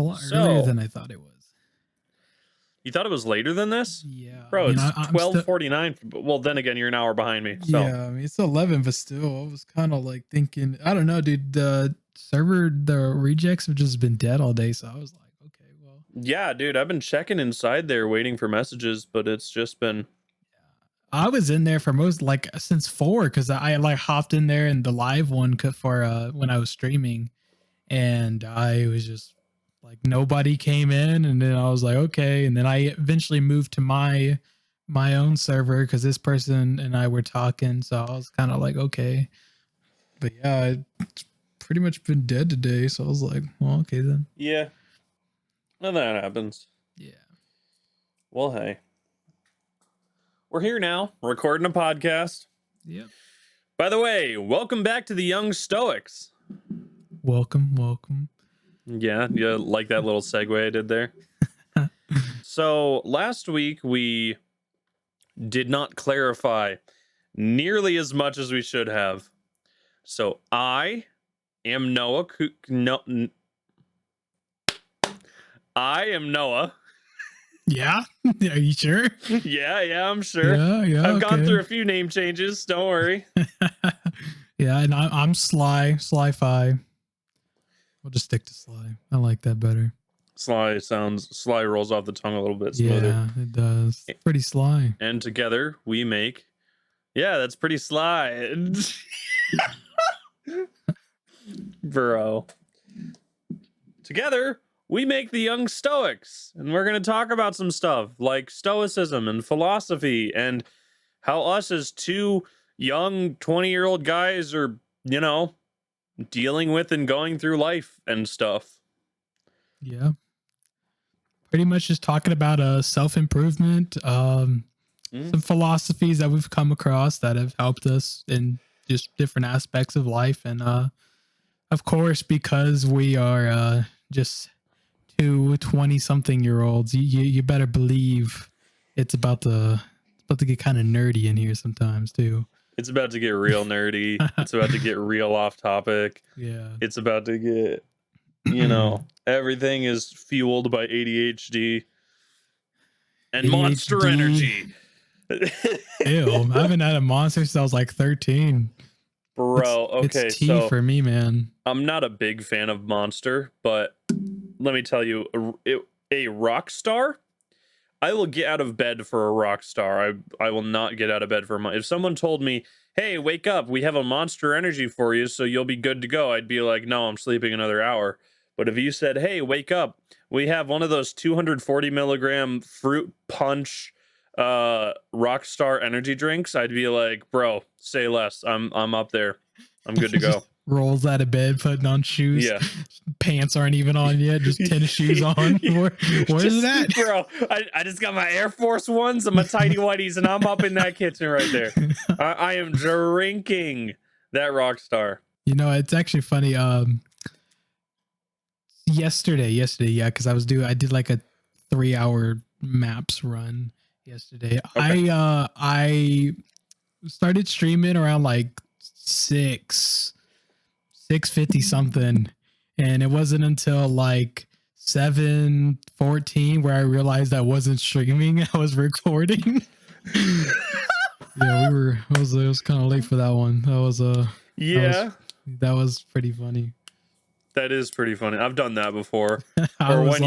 a lot earlier So, than I thought it was. you thought it was later than this? Yeah, Bro, I'm it's still. 12:49. Well, then again, you're an hour behind me. So, Yeah, it's 11, but still, I was kind of like thinking. I don't know, dude. The rejects have just been dead all day, so I was like, okay, well. yeah, dude, I've been checking inside there waiting for messages, but it's just been... I was in there for most since 4 because I like hopped in there in the live one for when I was streaming, and I was just like nobody came in, and then I was like okay, and then I eventually moved to my own server because this person and I were talking, so I was kind of like okay, but yeah, it's pretty much been dead today, so I was like, well, okay then. Yeah. Well, that happens. Yeah. Well, hey. We're here now, recording a podcast. Yep. By the way, welcome back to the Young Stoics. Welcome. Yeah, like that little segue I did there. So, last week we did not clarify nearly as much as we should have. So, I am Noah. I am Noah. Yeah. Are you sure? Yeah, I'm sure. Yeah. I've gone through a few name changes. Don't worry. Yeah, and I'm Sly-fi. We'll just stick to Sly. I like that better. Sly rolls off the tongue a little bit smoother. Yeah, it does. It's pretty sly. And together we make... Yeah, that's pretty sly. Bro. Together we make the Young Stoics, and we're going to talk about some stuff like Stoicism and philosophy and how us as two young 20-year-old guys are, dealing with and going through life and stuff. Yeah. Pretty much just talking about self-improvement, some philosophies that we've come across that have helped us in just different aspects of life. And of course, because we are just two 20-something-year-olds, you better believe it's about to get kind of nerdy in here sometimes too. It's about to get real nerdy. It's about to get real off topic. Yeah. It's about to get, everything is fueled by ADHD and Monster Energy. Ew, I haven't had a Monster since I was like 13. Bro, okay, it's tea for me, man. I'm not a big fan of Monster, but let me tell you, a rock star, I will get out of bed for a rock star. I will not get out of bed for a... If someone told me, hey, wake up, we have a Monster Energy for you, so you'll be good to go, I'd be like, no, I'm sleeping another hour. But if you said, hey, wake up, we have one of those 240 milligram fruit punch Rockstar energy drinks, I'd be like, bro, say less. I'm up there. I'm good to go. Rolls out of bed, putting on shoes. Yeah. Pants aren't even on yet, just tennis shoes on. Where's that? Bro, I just got my Air Force Ones and my tidy whities, and I'm up in that kitchen right there. I am drinking that Rockstar. It's actually funny. Yesterday, yeah, because I did like a 3-hour maps run yesterday. Okay. I started streaming around like 6:50 something, and it wasn't until like 7:14 where I realized I wasn't streaming, I was recording. Yeah, it was kind of late for that one. That was pretty funny. That is pretty funny. I've done that before. Or when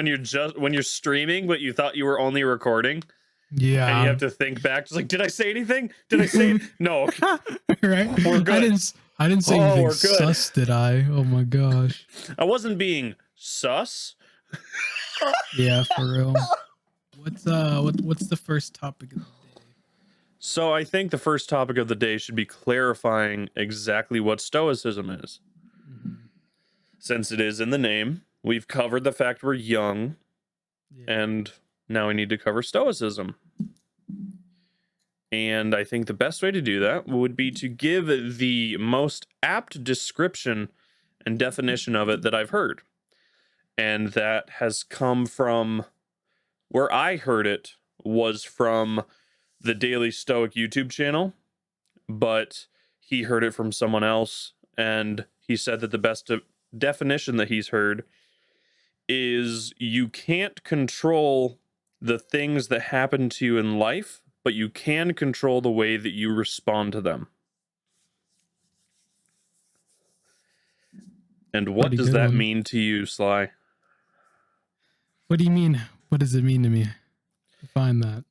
you're streaming, but you thought you were only recording. Yeah. And you have to think back. Just like, did I say anything? Did I say no? Right. We're good. I didn't say anything sus, did I? Oh my gosh. I wasn't being sus. Yeah, for real. What's the first topic of the day? So I think the first topic of the day should be clarifying exactly what Stoicism is. Since it is in the name, we've covered the fact we're young, and now we need to cover Stoicism. And I think the best way to do that would be to give the most apt description and definition of it that I've heard. And that has come from where I heard it was from the Daily Stoic YouTube channel, but he heard it from someone else, and he said that the best definition that he's heard is you can't control the things that happen to you in life, but you can control the way that you respond to them. And what Pretty does good that one. mean to you, Sly? What do you mean? What does it mean to me? Define that.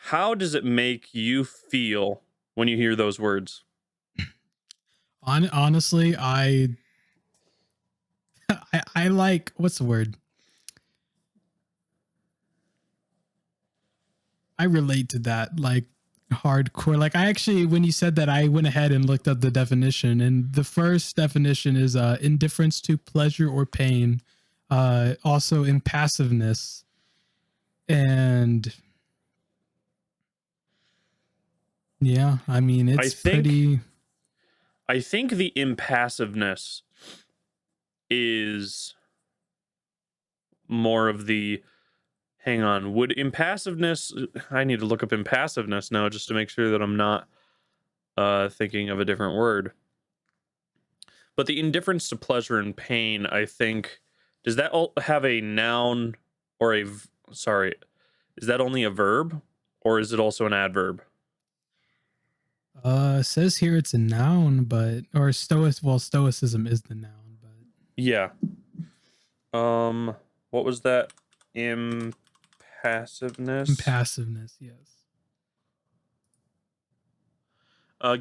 How does it make you feel when you hear those words? Honestly, I like, what's the word? I relate to that like hardcore. Like I actually, when you said that, I went ahead and looked up the definition, and the first definition is indifference to pleasure or pain, also impassiveness, and yeah, I mean I it's think pretty. I think the impassiveness is more of the hang on. Would impassiveness I need to look up impassiveness now just to make sure that I'm not thinking of a different word. But the indifference to pleasure and pain, I think, does that all have a noun or sorry, is that only a verb or is it also an adverb? Says here it's a noun, but or stoicism is the noun, but Yeah. Um, what was that? Impassiveness. impassiveness, yes.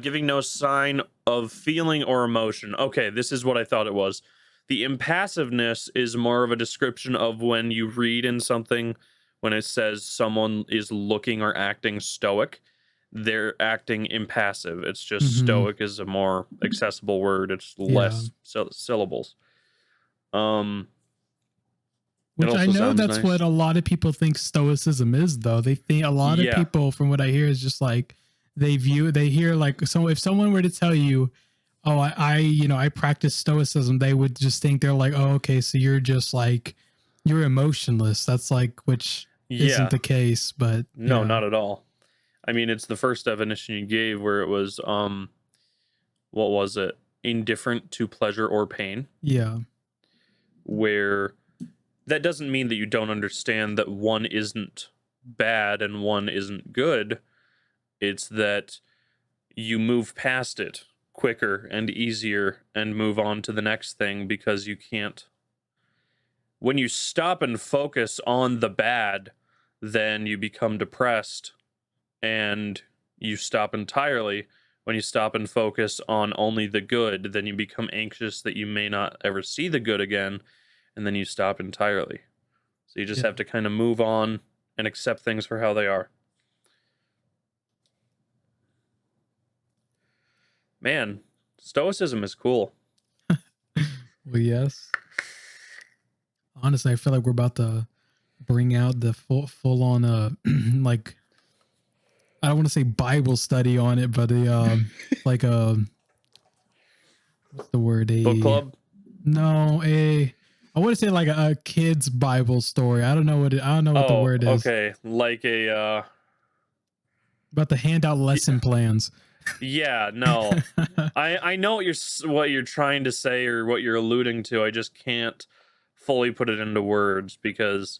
Giving no sign of feeling or emotion. Okay, this is what I thought it was. The impassiveness is more of a description of when you read in something when it says someone is looking or acting stoic, they're acting impassive. It's just Mm-hmm. stoic is a more accessible word. It's Yeah. less syllables. Um, it Which I also know sounds that's what nice. a lot of people think stoicism is, though. They think a lot of Yeah, people, from what I hear, is just like they hear like, so if someone were to tell you, oh, I practice stoicism, they would just think they're like, oh, okay, so you're just like, you're emotionless. That's like, which isn't yeah. the case, but No, yeah, not at all. I mean, it's the first definition you gave where it was what was it? Indifferent to pleasure or pain, yeah, where that doesn't mean that you don't understand that one isn't bad and one isn't good. It's that you move past it quicker and easier and move on to the next thing because you can't. When you stop and focus on the bad, then you become depressed and you stop entirely. When you stop and focus on only the good, then you become anxious that you may not ever see the good again, and then you stop entirely. So you just yeah. have to kind of move on and accept things for how they are. Man, Stoicism is cool. Well, yes. Honestly, I feel like we're about to bring out the full on like, I don't want to say Bible study on it, but like a, what's the word? Book A club? No, a, I want to say like a kid's Bible story. I don't know what I don't know what the Oh, word is. okay. Like a About the handout lesson plans. yeah, no. I know what you're trying to say or what you're alluding to. I just can't fully put it into words because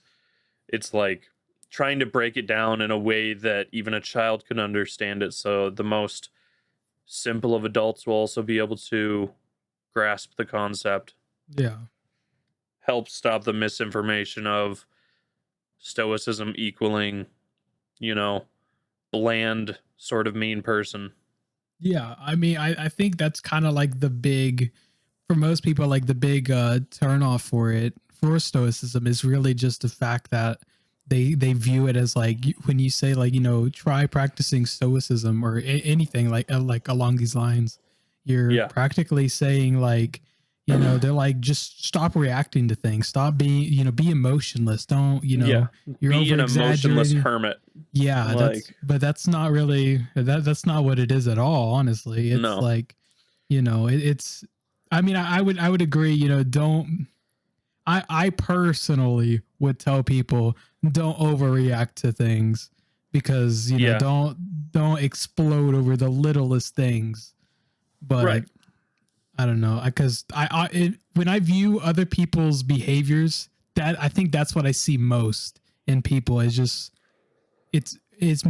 it's like trying to break it down in a way that even a child can understand it. So the most simple of adults will also be able to grasp the concept. Yeah. Help stop the misinformation of stoicism equaling, you know, bland sort of mean person. Yeah. I mean, I think that's kind of like the big, for most people, like the big turn off for it, for stoicism, is really just the fact that they view it as like, when you say like, try practicing stoicism or anything like along these lines, you're Yeah. practically saying like, they're like, just stop reacting to things, stop being, be emotionless, don't, Yeah. you're Be over an emotionless exaggerating. hermit. Yeah, Like, but that's not really that's not what it is at all, honestly. It's no. like, it's, I mean, I would agree, don't, I personally would tell people, don't overreact to things, because, Yeah. don't explode over the littlest things. But Right. I don't know, because when I view other people's behaviors, that I think that's what I see most in people is just it's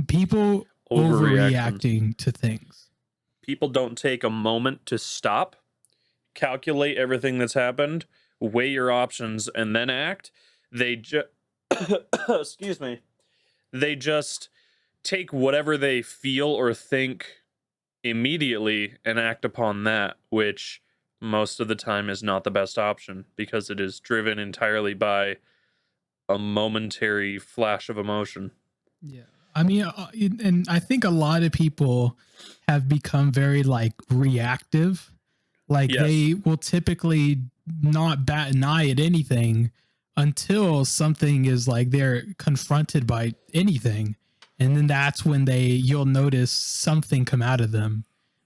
people Overreaction. overreacting to things. People don't take a moment to stop, calculate everything that's happened, weigh your options, and then act. They just, excuse me, they just take whatever they feel or think immediately and act upon that, which most of the time is not the best option because it is driven entirely by a momentary flash of emotion. Yeah. I mean, and I think a lot of people have become very like reactive. Like Yes. they will typically not bat an eye at anything until something is like they're confronted by anything. And then that's when you'll notice something come out of them.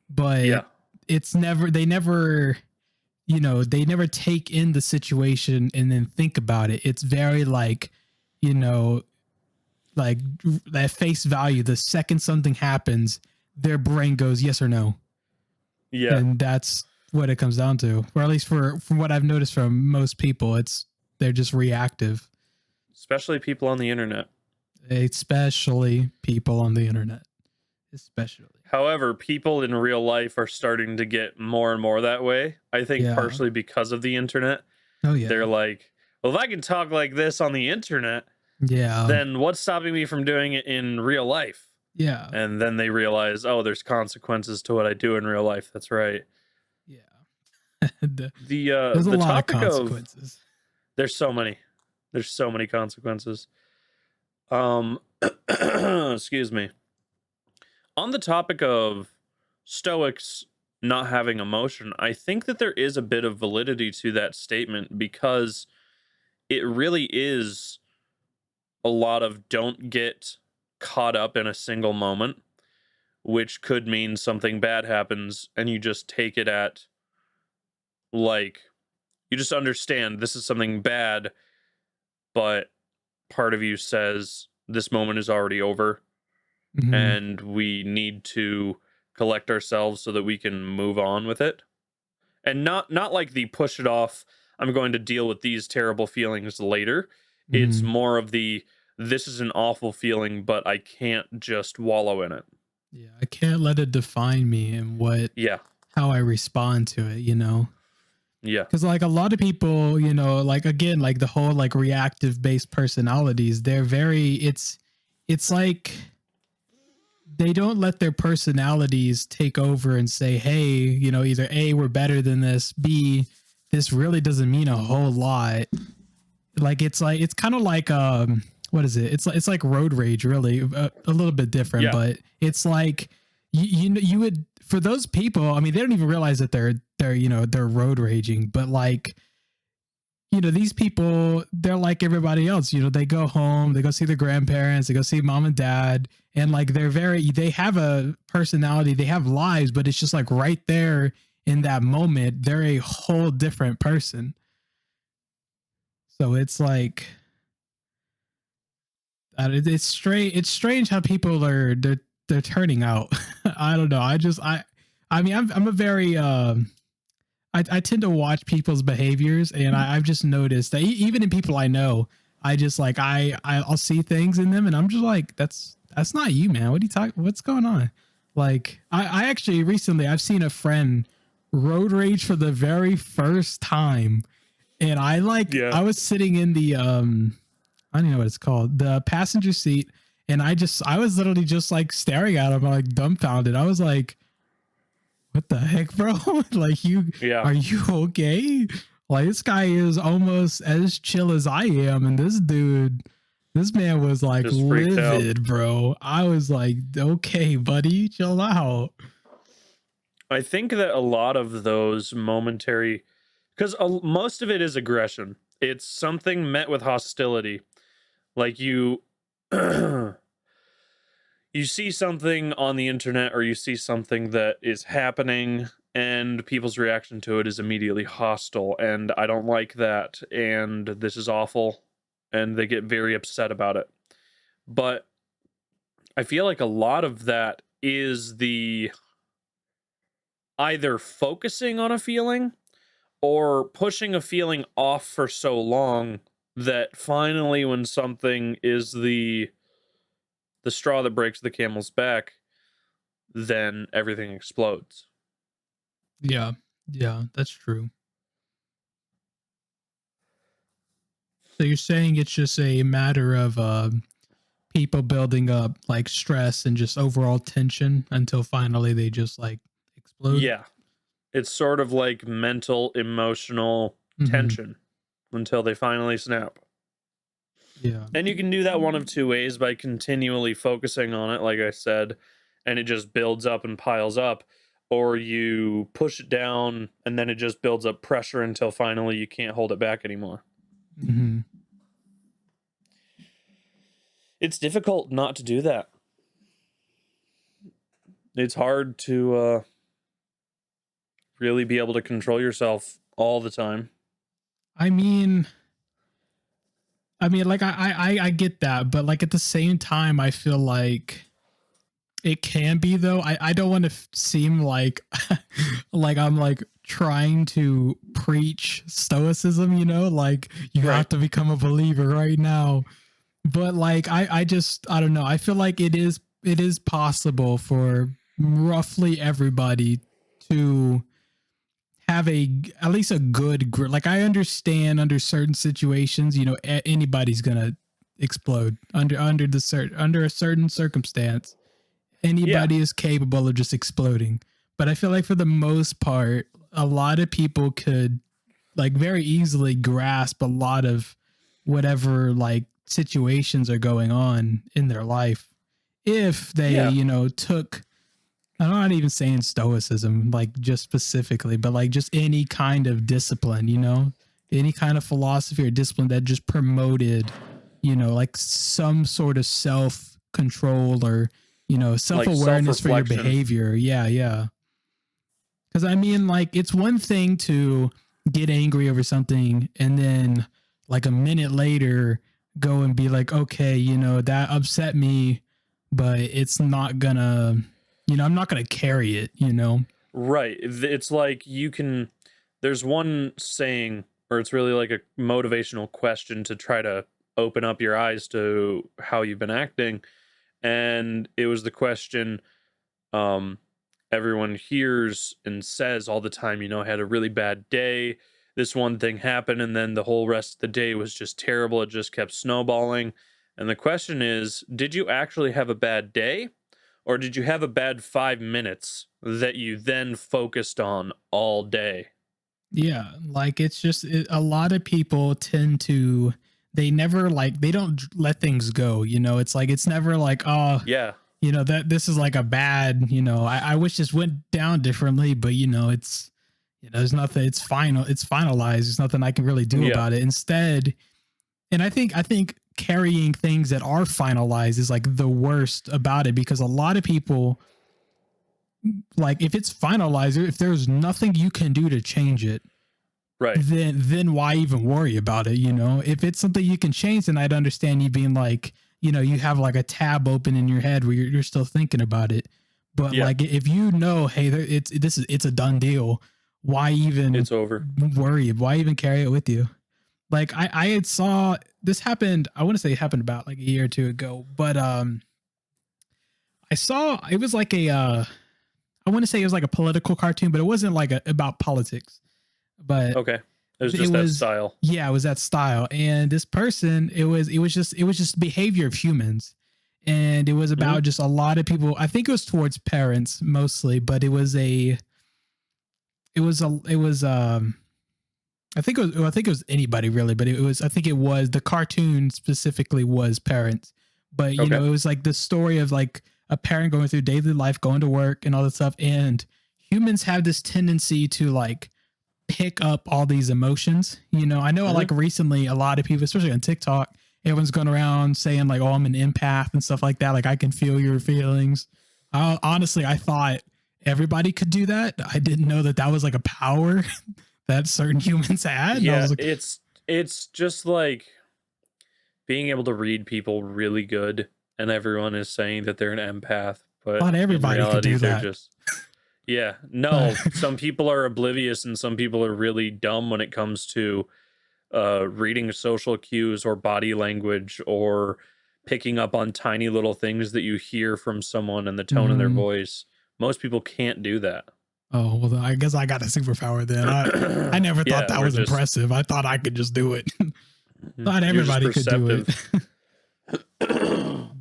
But Yeah. it's never, they never take in the situation and then think about it. It's very like, you know, like at face value, the second something happens, their brain goes yes or no, Yeah. and that's what it comes down to. Or at least from what I've noticed from most people, they're just reactive, Especially people on the internet. especially people on the internet, especially. However, people in real life are starting to get more and more that way. I think Yeah. partially because of the internet. Oh They're yeah. like, well, if I can talk like this on the internet, Yeah. then what's stopping me from doing it in real life? Yeah. And then they realize, oh, there's consequences to what I do in real life. That's right. Yeah. There's a The lot of topic of consequences. there's so many. There's so many consequences. Um excuse me. On the topic of Stoics not having emotion, I think that there is a bit of validity to that statement because it really is a lot of don't get caught up in a single moment, which could mean something bad happens and you just take it at like you just understand this is something bad, but part of you says this moment is already over Hmm. and we need to collect ourselves so that we can move on with it. And not like the push it off, I'm going to deal with these terrible feelings later. It's Hmm. more of the this is an awful feeling, but I can't just wallow in it. Yeah, I can't let it define me and Yeah. how I respond to it, Yeah. Because like a lot of people, like again, like the whole like reactive based personalities, it's like they don't let their personalities take over and say, hey, either A, we're better than this, B, this really doesn't mean a whole lot. Like it's kind of like what is it? It's like road rage, really, a little bit different, Yeah. but it's like you would, for those people. I mean, they don't even realize that they're road raging, but like these people, they're like everybody else. They go home, they go see their grandparents, they go see mom and dad, and like they have a personality, they have lives, but it's just like right there in that moment, they're a whole different person. So it's like it's strange. It's strange how people they're turning out. I don't know. I mean, I'm a very I tend to watch people's behaviors, and I've just noticed that even in people I know, I just like I'll see things in them, and I'm just like, that's not you, man. What are you talking? What's going on? Like I actually recently I've seen a friend road rage for the very first time, and Yeah. I was sitting in the I don't know what it's called, the passenger seat, and I was literally just like staring at him, like dumbfounded. I was like, what the heck, bro? Like, Yeah. are you okay? Like, this guy is almost as chill as I am, and this man was like Just freaked out. livid, bro. I was like, okay, buddy, chill out. I think that a lot of those momentary because most of it is aggression. It's something met with hostility. Like you you see something on the internet or you see something that is happening and people's reaction to it is immediately hostile and I don't like that and this is awful and they get very upset about it. But I feel like a lot of that is the either focusing on a feeling or pushing a feeling off for so long that finally when something is the straw that breaks the camel's back, then everything explodes. Yeah. Yeah, that's true. So you're saying it's just a matter of people building up like stress and just overall tension until finally they just like explode? Yeah. It's sort of like mental, emotional Mhm. tension until they finally snap. Yeah. And you can do that one of two ways: by continually focusing on it, like I said, and it just builds up and piles up, or you push it down and then it just builds up pressure until finally you can't hold it back anymore. Mhm. It's difficult not to do that. It's hard to really be able to control yourself all the time. I mean, like I get that, but like at the same time, I feel like it can be though. I don't want to seem like like I'm like trying to preach stoicism, you know, like you have Right. to become a believer right now. But like I just I don't know. I feel like it is possible for roughly everybody to have a at least a good grip. Like I understand under certain situations, you know, anybody's gonna explode under a certain circumstance. Yeah. Anybody is capable of just exploding. But I feel like for the most part, a lot of people could like very easily grasp a lot of whatever like situations are going on in their life if they, Yeah. you know, took I'm not even saying stoicism, like just specifically, but like just any kind of discipline, you know, any kind of philosophy or discipline that just promoted, you know, like some sort of self control or, you know, self Like awareness for your self-reflection. behavior. Yeah, yeah. Cause I mean, like, it's one thing to get angry over something and then, like, a minute later go and be like, okay, you know, that upset me, but it's not gonna, you know, I'm not gonna carry it, you know? Right. It's like you can there's one saying, or it's really like a motivational question to try to open up your eyes to how you've been acting. And it was the question, um everyone hears and says all the time, you know, I had a really bad day, this one thing happened, and then the whole rest of the day was just terrible, it just kept snowballing. And the question is, did you actually have a bad day, or did you have a bad 5 minutes that you then focused on all day? Yeah. Like, it's just, a lot of people tend to, they never like, they don't let things go, you know? It's like, it's never like, oh, Yeah. you know, that this is like a bad, you know, I wish this went down differently, but you know, it's, you know, there's nothing, it's final, it's finalized. There's nothing I can really do Yeah. about it. Instead, and I think carrying things that are finalized is like the worst about it because a lot of people, like, if it's finalized, if there's nothing you can do to change it, Right. then why even worry about it? You know, if it's something you can change, then I'd understand you being like, you know, you have like a tab open in your head where you're still thinking about it. But Yeah. like, if you know, hey, it's a done deal. Why even It's over. worry? Why even carry it with you? Like I had saw this happened. I want to say it happened about like a year or two ago, but I saw it was like a I want to say it was like a political cartoon, but it wasn't like about politics. But Okay. It was it just that was style. yeah, it was that style. And this person, it was just behavior of humans. And it was Hmm. about just a lot of people. I think it was towards parents mostly, but it was I think it was anybody really, but it was I think it was the cartoon specifically was parents. But you Okay. know, it was like the story of like a parent going through daily life, going to work and all that stuff. And humans have this tendency to like pick up all these emotions. You know, I know Hmm. like recently a lot of people, especially on TikTok, everyone's going around saying like, "Oh, I'm an empath" and stuff like that. Like I can feel your feelings. Honestly, I thought everybody could do that. I didn't know that that was like a power that certain humans had. And I Yeah, was like, it's just like being able to read people really good, and everyone is saying that they're an empath, but not in everybody could reality do they're that. just Yeah. But No, some people are oblivious and some people are really dumb when it comes to reading social cues or body language or picking up on tiny little things that you hear from someone and the tone of their mhm. voice. Most people can't do that. Oh, well, then I guess I got a superpower then. I never thought Yeah, that was impressive. I thought I could just do it. Thought you're just everybody could do it. perceptive.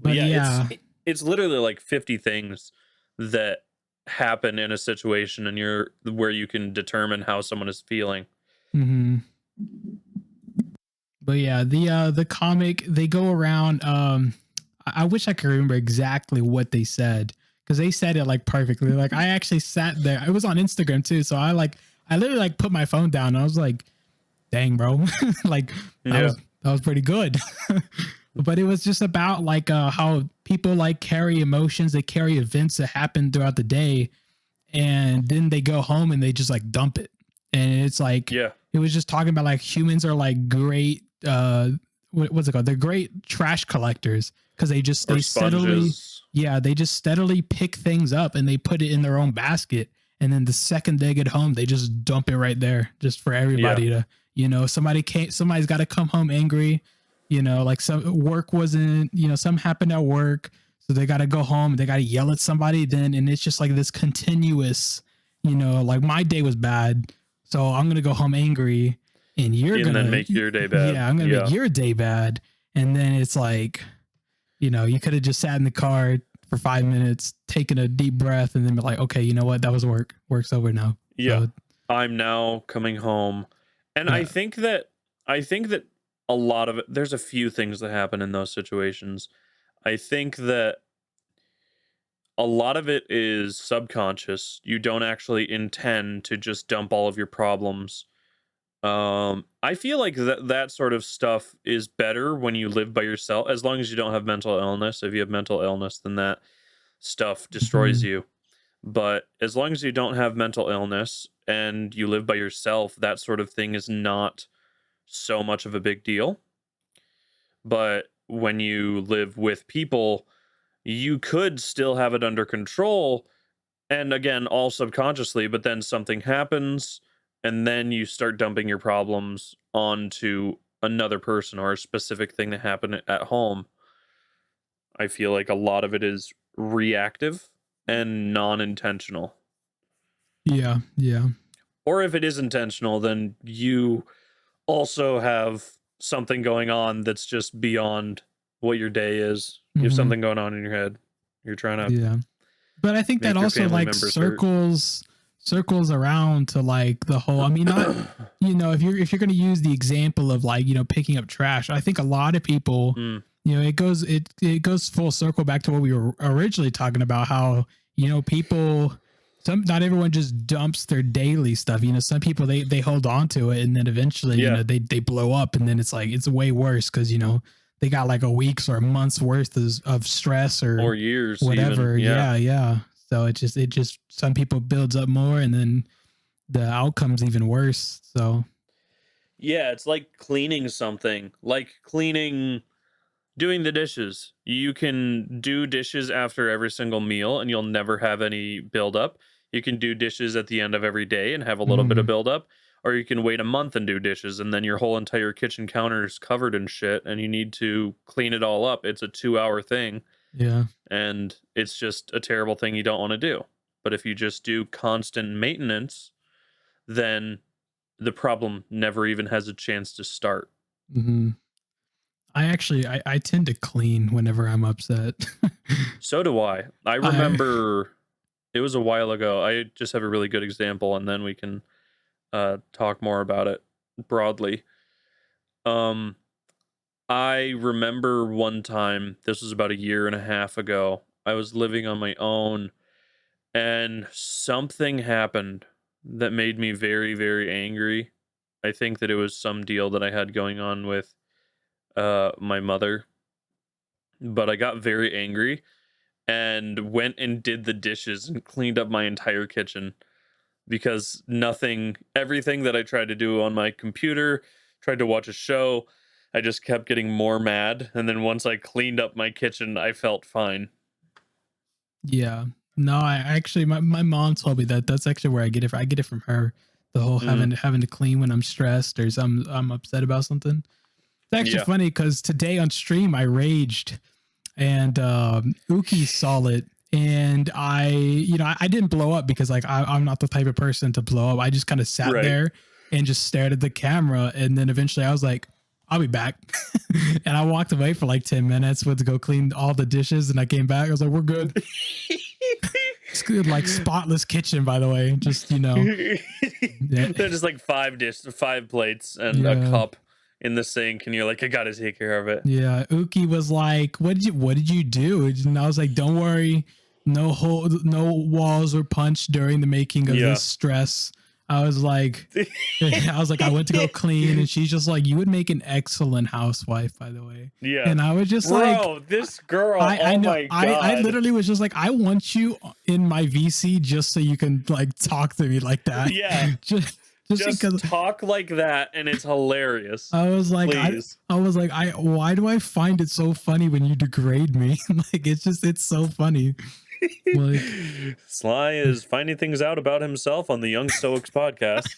But Yeah, yeah. it's literally like 50 things that happen in a situation and you're where you can determine how someone is feeling. Mhm. But yeah, the comic, they go around I wish I could remember exactly what they said cuz they said it like perfectly. Like I actually sat there. It was on Instagram too, so I literally like put my phone down and I was like, "Dang, bro." Like Yeah. that was pretty good. But it was just about like how people like carry emotions, they carry events that happen throughout the day, and then they go home and they just like dump it. And it's like Yeah. it was just talking about like humans are like great what's it called? They're great trash collectors because Or they steadily, sponges. yeah, they just steadily pick things up and they put it in their own basket, and then the second they get home they just dump it right there just for Yeah. everybody to, somebody's got to come home angry, like some work wasn't, something happened at work, so they got to go home, they got to yell at somebody then, and it's just like this continuous, like my day was bad, so I'm gonna go home angry, and you're And then gonna, make your day bad. yeah, I'm gonna make Yeah. your day bad. And then it's like, you could have just sat in the car for 5 minutes, taken a deep breath, and then be like, okay, you know what, that was work, work's over now. Yeah. So I'm now coming home. And yeah. I think that a lot of it there's a few things that happen in those situations. I think that a lot of it is subconscious. You don't actually intend to just dump all of your problems. I feel like that sort of stuff is better when you live by yourself, as long as you don't have mental illness. If you have mental illness, then that stuff destroys Mhm. you. But as long as you don't have mental illness and you live by yourself, that sort of thing is not so much of a big deal. But when you live with people, you could still have it under control. And again, all subconsciously, but then something happens and then you start dumping your problems onto another person or a specific thing that happened at home. I feel like a lot of it is reactive and non intentional. Yeah, yeah. Or if it is intentional, then you also have something going on that's just beyond what your day is. You have Hmm. something going on in your head. You're trying to Yeah. But I think that make your also family like members hurt. circles around to like the whole, I mean, not, if you're going to use the example of like, picking up trash, I think a lot of people, Mm, it goes full circle back to what we were originally talking about, how, people, not everyone just dumps their daily stuff. Some people, they hold on to it, and then eventually, yeah. they blow up, and then it's like it's way worse because they got like a week's or a month's worth of stress or Or years even. whatever. Yeah. Yeah, yeah. So it just some people builds up more, and then the outcome's even worse. So Yeah, it's like cleaning something, like doing the dishes. You can do dishes after every single meal and you'll never have any buildup. You can do dishes at the end of every day and have a little bit of mhm, buildup. Or you can wait a month and do dishes and then your whole entire kitchen counter is covered in shit and you need to clean it all up. It's a 2 hour thing yeah, and it's just a terrible thing you don't want to do. But if you just do constant maintenance, then the problem never even has a chance to start. mhm. I tend to clean whenever I'm upset. So do I. I I remember it was a while ago. I just have a really good example, and then we can talk more about it broadly. Um, I remember one time, this was about a year and a half ago, I was living on my own, and something happened that made me very, very angry. I think that it was some deal that I had going on with my mother, but I got very angry and went and did the dishes and cleaned up my entire kitchen because everything that I tried to do on my computer, tried to watch a show, I just kept getting more mad. And then once I cleaned up my kitchen, I felt fine. Yeah. No, I actually my mom told me that that's actually where I get it from. I get it from her. The whole Mm, having to clean when I'm stressed or I'm upset about something. It's actually yeah. funny because today on stream I raged and Uki saw it and I didn't blow up because like I'm not the type of person to blow up. I just kind of sat Right. there and just stared at the camera and then eventually I was like, I'll be back. And I walked away for like 10 minutes, went to go clean all the dishes and I came back. I was like, we're good. It's good, like spotless kitchen, by the way. Just They're just like 5 plates and a yeah, cup in the sink, and you're like, I gotta take care of it. yeah. Uki was like, what did you do?" And I was like, "Don't worry, no walls were punched during the making of Yeah. this stress." I was like, I went to go clean, and she's just like, "You would make an excellent housewife, by the way." Yeah. And I was just like, Bro, this girl, I oh know. my I god. literally was just like, I want you in my VC just so you can like talk to me like that. Yeah. Just because talk like that and it's hilarious. I was like, Please. I was like, why do I find it so funny when you degrade me? Like, it's so funny. Like, Sly is finding things out about himself on the Young Stoics podcast.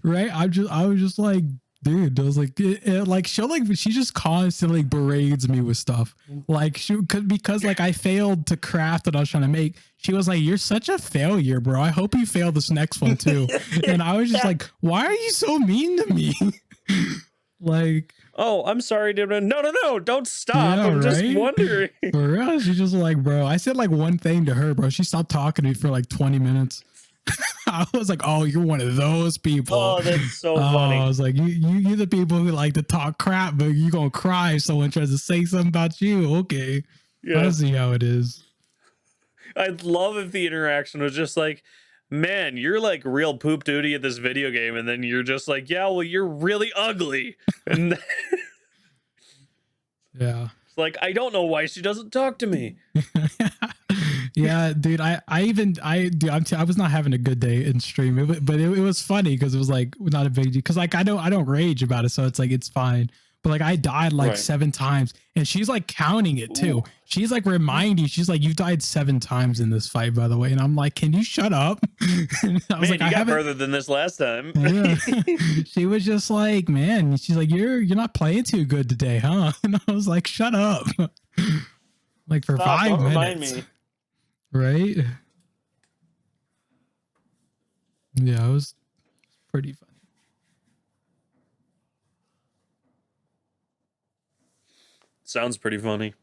right? I was just like, dude, I was like, like she just constantly berates me with stuff. Like because like I failed to craft what I was trying to make. She was like, "You're such a failure, bro. I hope you fail this next one too." And I was just like, "Why are you so mean to me?" Like, Oh, I'm sorry, dude. No, don't stop. yeah, I'm just right? wondering. For real, she's just like, bro. I said like one thing to her, bro. She stopped talking to me for like 20 minutes. I was like, "Oh, you're one of those people." Oh, that's so I funny. was like, you're the people who like to talk crap, but you gonna cry if someone tries to say something about you. Okay, Yeah. I see how it is. I'd love if the interaction was just like, man, you're like real poop duty at this video game, and then you're just like, yeah, well, you're really ugly. And Yeah. it's like, I don't know why she doesn't talk to me. Yeah, dude. I was not having a good day in stream, but it was funny because it was like not a big deal. Because like I don't rage about it, so it's like it's fine. But like I died like Right. 7 times, and she's like counting it too. Ooh. She's like reminding. She's like, "You've died 7 times in this fight, by the way." And I'm like, "Can you shut up?" I was Man, like, you "I got haven't." further than this last time. Yeah. She was just like, "Man," she's like, "You're not playing too good today, huh?" And I was like, "Shut up!" Like for Stop, 5 don't minutes, remind me. right? Yeah, it was pretty funny. Sounds pretty funny.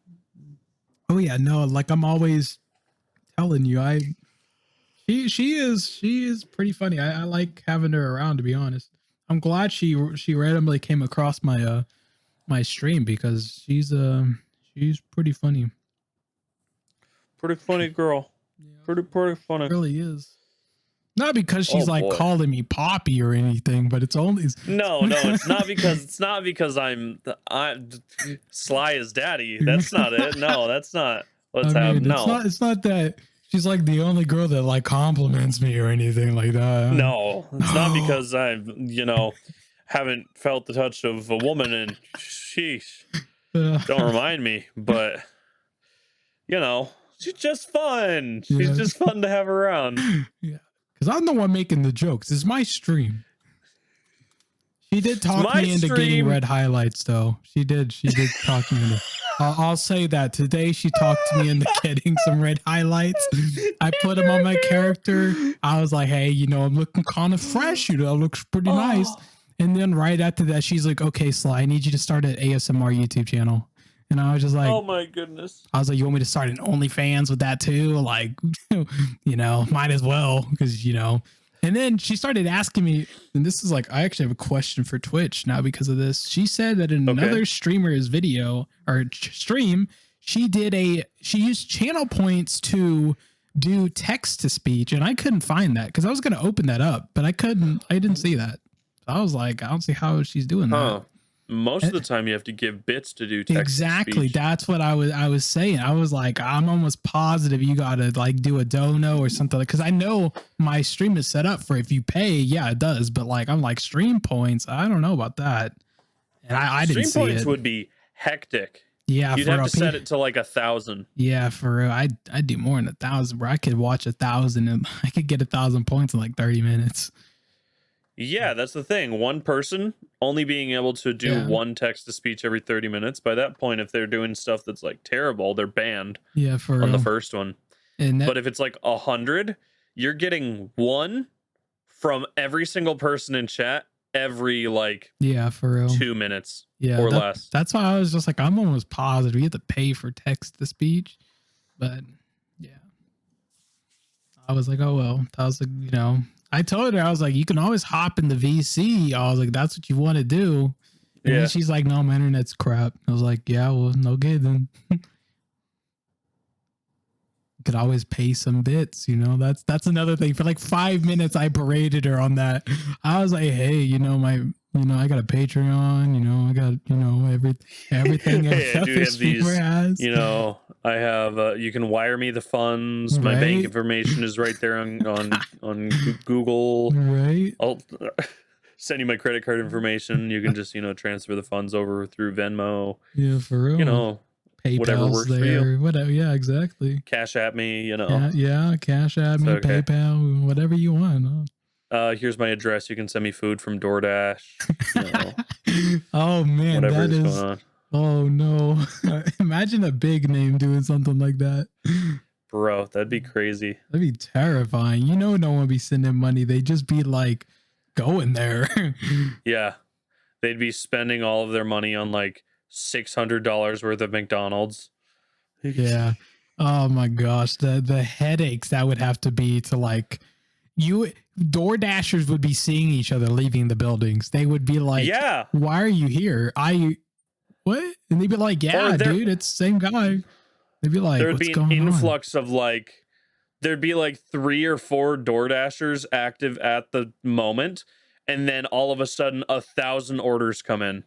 Oh yeah, no, like I'm always telling you, she is pretty funny. I like having her around, to be honest. I'm glad she randomly came across my stream because she's pretty funny. Pretty funny girl. Yeah, Pretty funny. it really is. Not because she's Oh, like boy. calling me Poppy or anything, but it's only No, it's not because I'm Sly is daddy. That's not it. No, that's not what's happening. No. it's not that she's like the only girl that like compliments me or anything like that. No, it's not because I've, haven't felt the touch of a woman and sheesh. Don't remind me, but she's just fun. She's Yeah. just fun to have around. Yeah, because I'm the one making the jokes. It's my stream. She did talk my me into getting stream. red highlights, though. She did talk me into. I'll say that today she talked me into getting some red highlights. I put them on my character. I was like, "Hey, I'm looking kind of fresh. Looks pretty nice." And then right after that, she's like, "Okay, Sly, I need you to start an ASMR YouTube channel." And I was just like, Oh my goodness. I was like, "You want me to start an OnlyFans with that too?" Like, might as well because. And then she started asking me, and this is like, I actually have a question for Twitch now because of this. She said that in another streamer's video or stream, she used channel points to do text to speech, and I couldn't find that because I was going to open that up, but I didn't see that. So I was like, I don't see how she's doing that. Most of the time you have to give bits to do text Exactly. speech. That's what I was saying. I was like, I'm almost positive you gotta like do a dono or something, because I know my stream is set up for if you pay, yeah, it does. But like I'm like stream points, I don't know about that. And I didn't see Stream points it. would be hectic. Yeah, You'd for have real. to set it to like 1,000. Yeah, for real. I do more than 1,000, bro. I could watch 1,000 and I could get 1,000 points in like 30 minutes. Yeah, that's the thing. One person only being able to do Yeah. one text to speech every 30 minutes. By that point, if they're doing stuff that's like terrible, they're banned Yeah, for on the real. first one. And that, But if it's like 100, you're getting one from every single person in chat every like yeah, for real. 2 minutes Yeah, or less. that's why I was just like, I'm almost positive you have to pay for text to speech. But yeah, I was like, oh well. I was like, I told her, I was like, you can always hop in the VC. I was like, that's what you want to do. And Yeah. then she's like, no, my internet's crap. I was like, yeah, well, no good then. Could always pay some bits, that's another thing. For like 5 minutes I berated her on that. I was like, hey, I got a Patreon, I got everything Hey, I do every have streamer these, has, I have you can wire me the funds. My bank right, information is right there on Google. right, I'll send you my credit card information. You can just, transfer the funds over through Venmo. yeah, for real. Whatever PayPal's works for you. there, whatever. Yeah, exactly. Cash at me, Yeah, Cash App me, okay. PayPal, whatever you want. Here's my address. You can send me food from DoorDash. Oh man, Whatever that is is. going on. Oh no! Imagine a big name doing something like that. Bro, that'd be crazy. That'd be terrifying. No one would be sending money. They'd just be like going there. Yeah. They'd be spending all of their money on like $600 worth of McDonald's. Yeah. Oh my gosh. The headaches that would have to be to like DoorDashers would be seeing each other leaving the buildings. They would be like, yeah, why are you here? What? And they'd be like, yeah, dude, it's the same guy. They'd be like, there would what's be going an on? influx of like, there'd be like 3 or 4 DoorDashers active at the moment. And then all of a sudden 1,000 orders come in.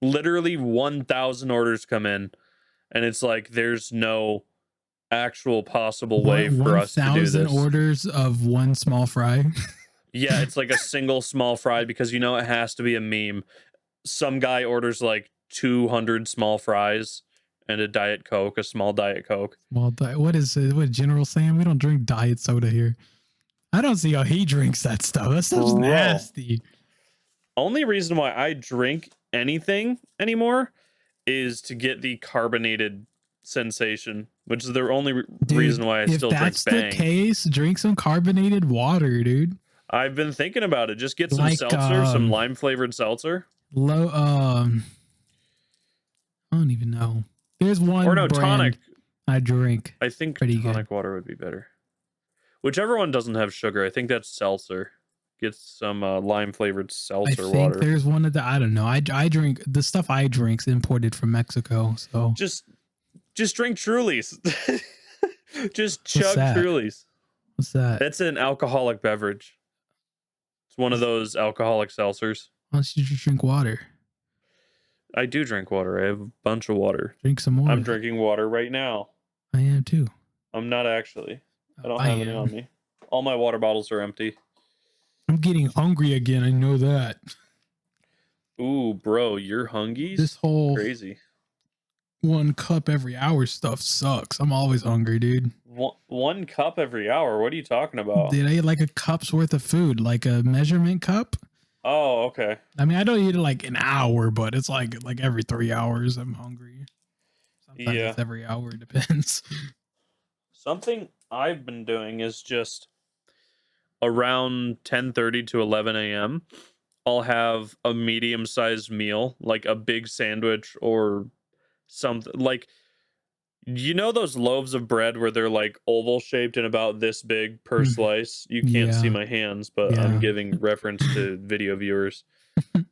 Literally 1,000 orders come in. And it's like, there's no actual possible way for us to do 1,000 this. orders of one small fry. Yeah, it's like a single small fry because it has to be a meme. Some guy orders like 200 small fries and a Diet Coke, a small Diet Coke. Well, what is it? What General Sam? We don't drink diet soda here. I don't see how he drinks that stuff. That stuff's nasty. Only reason why I drink anything anymore is to get the carbonated sensation, which is the only reason why I still drink Bang. If that's the case, drink some carbonated water, dude. I've been thinking about it. Just get some seltzer, some lime flavored seltzer. I don't even know. There's one brand tonic. I drink. I think tonic water would be better. Whichever one doesn't have sugar, I think that's seltzer. Get some lime flavored seltzer water. I think there's one of the, I don't know. I drink the stuff I drink's imported from Mexico. So just drink Trulies. Just chug Trulies. What's that? That's an alcoholic beverage. It's one of those alcoholic seltzers. Why don't you just drink water? I do drink water. I have a bunch of water. Drink some more. I'm drinking water right now. I am too. I'm not actually. I don't have any on me. All my water bottles are empty. I'm getting hungry again. I know that. Ooh, bro, you're hungry? This whole crazy 1 cup every hour stuff sucks. I'm always hungry, dude. 1 cup every hour? What are you talking about? Dude, I eat like a cup's worth of food, like a measurement cup. Oh, okay. I mean, I don't eat it like an hour, but it's like every 3 hours I'm hungry. Sometimes it's every hour, it depends. Something I've been doing is just around 10:30 to 11 a.m. I'll have a medium-sized meal, like a big sandwich or something. Like, those loaves of bread where they're like oval shaped and about this big per slice? You can't see my hands, but I'm giving reference to video viewers.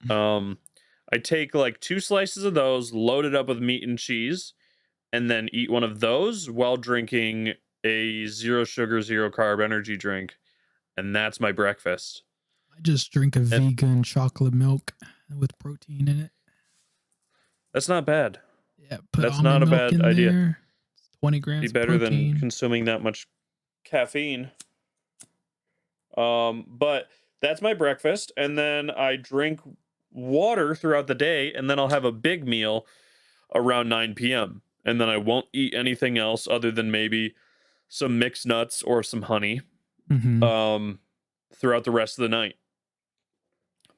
I take like 2 slices of those, load it up with meat and cheese, and then eat one of those while drinking a 0 sugar, 0 carb energy drink. And that's my breakfast. I just drink a vegan chocolate milk with protein in it. That's not bad. Yeah, that's not a bad idea. There. 20 grams. Be better protein. Than consuming that much caffeine. But that's my breakfast, and then I drink water throughout the day, and then I'll have a big meal. around 9 p.m. And then I won't eat anything else other than maybe some mixed nuts or some honey Mm-hmm. throughout the rest of the night.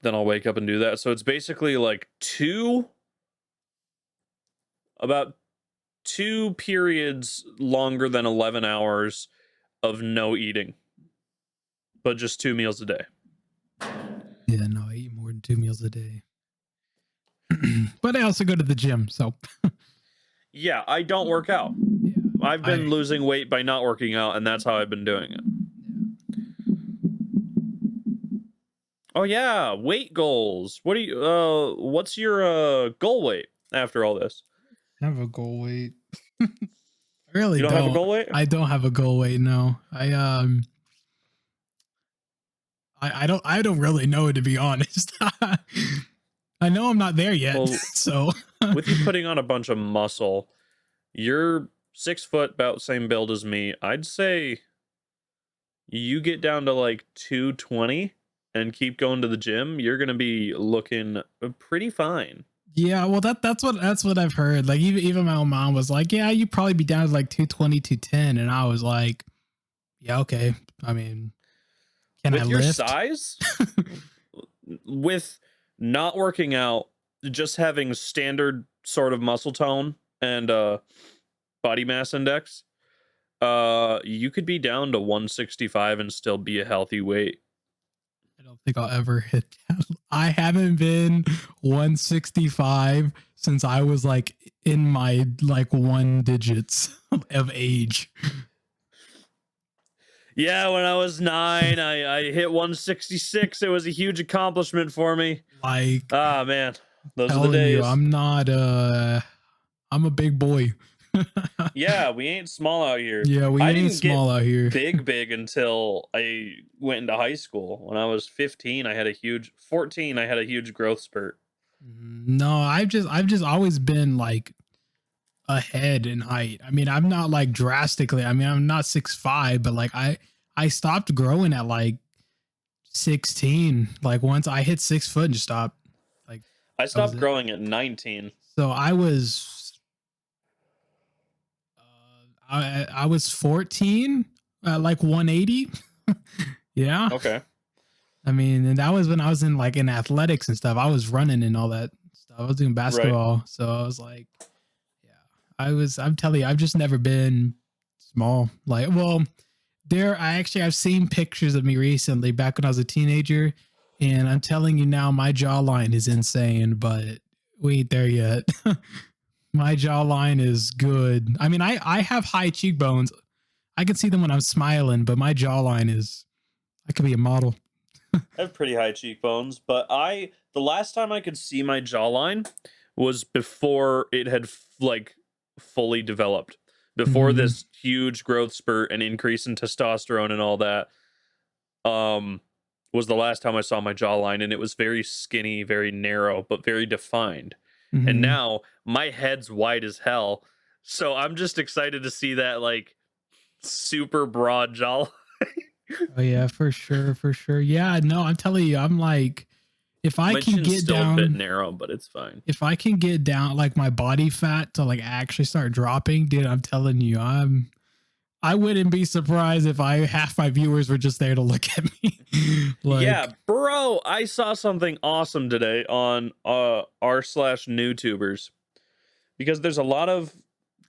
Then I'll wake up and do that. So it's basically like about 2 periods longer than 11 hours of no eating, but just 2 meals a day. Yeah, no, I eat more than 2 meals a day. But I also go to the gym, so Yeah, I don't work out. yeah. I've been losing weight by not working out, and that's how I've been doing it. Oh yeah, weight goals. What's your goal weight after all this? I have a goal weight. I really You don't have a goal weight? I don't have a goal weight, no. I don't really know, to be honest. I know I'm not there yet. Well, so with you putting on a bunch of muscle, you're 6 foot, about same build as me. I'd say you get down to like 220 and keep going to the gym, you're gonna be looking pretty fine. yeah, well that's what I've heard. Like even my own mom was like, yeah, you'd probably be down to like 220, 210. And I was like, yeah, okay. I mean, can I With your lift? size, with not working out, just having standard sort of muscle tone and body mass index, you could be down to 165 and still be a healthy weight. I don't think I'll ever hit that. I haven't been 165 since I was like in my like 1 digits of age. Yeah, when I was 9, I hit 166. It was a huge accomplishment for me. Like, Ah, man, those are the telling you, days. I'm not I'm a big boy. Yeah, we ain't small out here. Yeah, we I ain't didn't small get out here. big until I went into high school. When I was 15, I had a huge 14, I had a huge growth spurt. No, I've just always been like ahead in height. I mean, I'm not like drastically. I mean, I'm not 6'5", but like I stopped growing at like 16. Like once I hit 6 foot and just stopped. Like I that was stopped it. growing at 19. So I was I was 14 at like 180. Yeah. Okay. I mean, and that was when I was in like in athletics and stuff. I was running and all that stuff. I was doing Right. basketball. So I was like, yeah, I'm telling you, I've just never been small. Like, well, I've seen pictures of me recently back when I was a teenager. And I'm telling you now, my jawline is insane, but we ain't there yet. My jawline is good. I mean, I have high cheekbones. I can see them when I'm smiling, but my jawline is, I could be a model. I have pretty high cheekbones, but the last time I could see my jawline was before it had like fully developed. Before this huge growth spurt and increase in testosterone and all that, was the last time I saw my jawline, and it was very skinny, very narrow, but very defined. And now my head's wide as hell, so I'm just excited to see that like super broad jawline. Oh yeah, for sure, for sure. Yeah, no, I'm telling you, I'm like, if I My can chin's get still a bit down, narrow, but it's fine. if I can get down like my body fat to like actually start dropping, dude, I'm telling you, I wouldn't be surprised if half my viewers were just there to look at me. Like, yeah, bro, I saw something awesome today on r/newtubers, because there's a lot of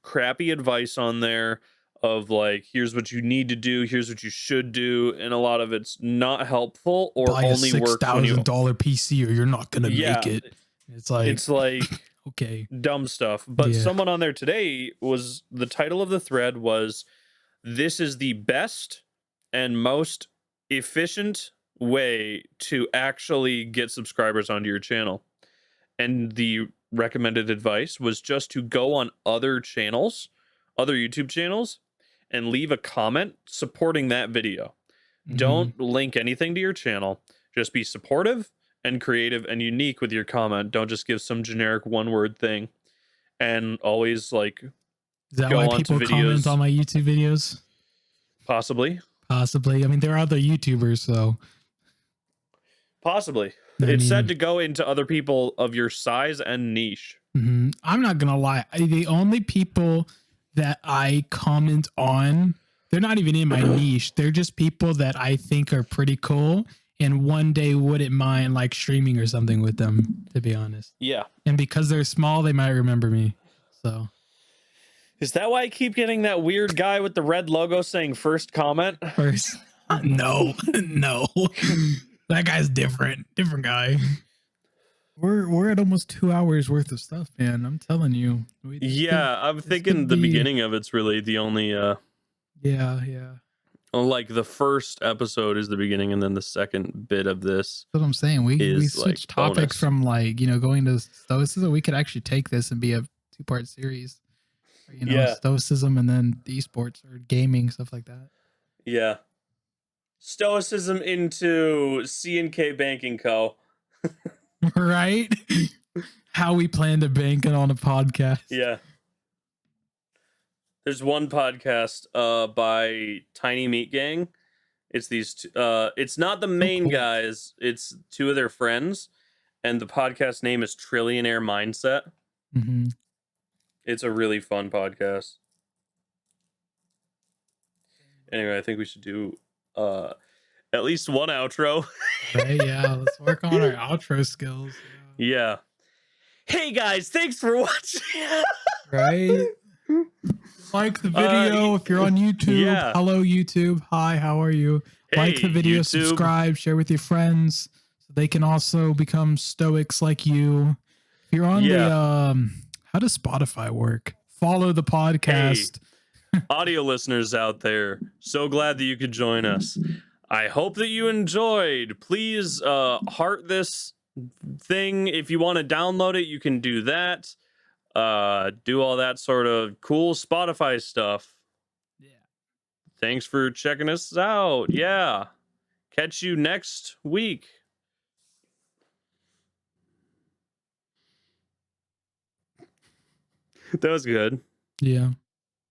crappy advice on there of like, here's what you need to do, here's what you should do, and a lot of it's not helpful or buy a only works when you $6,000 PC or you're not gonna make it. It's like okay, dumb stuff. But yeah. someone on there today was, the title of the thread was, "This is the best and most efficient way to actually get subscribers onto your channel." And the recommended advice was just to go on other channels, other YouTube channels, and leave a comment supporting that video. Don't link anything to your channel. Just be supportive and creative and unique with your comment. Don't just give some generic one-word thing. And always like, Is that go why on to people comment videos. on my YouTube videos? Possibly. Possibly. I mean, there are other YouTubers, so Possibly. I It's mean, said to go into other people of your size and niche. I'm not gonna lie. The only people that I comment on, they're not even in my niche. They're just people that I think are pretty cool, and one day wouldn't mind like streaming or something with them. To be honest, Yeah. and because they're small, they might remember me. So Is that why I keep getting that weird guy with the red logo saying first comment? first, no, no, that guy's different guy. We're at almost 2 hours worth of stuff, man. I'm telling you. Yeah, I'm This thinking could the be. beginning of it's really the only Yeah. like the first episode is the beginning, and then the second bit of this That's what I'm saying. We is like switched topics bonus. from like, going to stoicism. We could actually take this and be a 2-part series. Or, Yeah. stoicism and then esports or gaming, stuff like that. Yeah. Stoicism into C&K Banking Co. Right? How we plan to bank it on a podcast. Yeah. There's one podcast by Tiny Meat Gang. It's these it's not the main cool. guys, it's two of their friends, and the podcast name is Trillionaire Mindset. Mm-hmm. It's a really fun podcast. Anyway, I think we should do at least one outro. Right, yeah. Let's work on our outro skills. Yeah. Hey guys, thanks for watching. Right? Like the video if you're on YouTube. Yeah. Hello, YouTube. Hi, how are you? Like the Hey, video, YouTube. subscribe, share with your friends so they can also become stoics like you. If you're on the how does Spotify work? Follow the podcast. Hey, audio listeners out there, so glad that you could join us. I hope that you enjoyed. Please heart this thing. If you want to download it, you can do that. Do all that sort of cool Spotify stuff. Yeah. Thanks for checking us out. Yeah. Catch you next week. That was good. Yeah.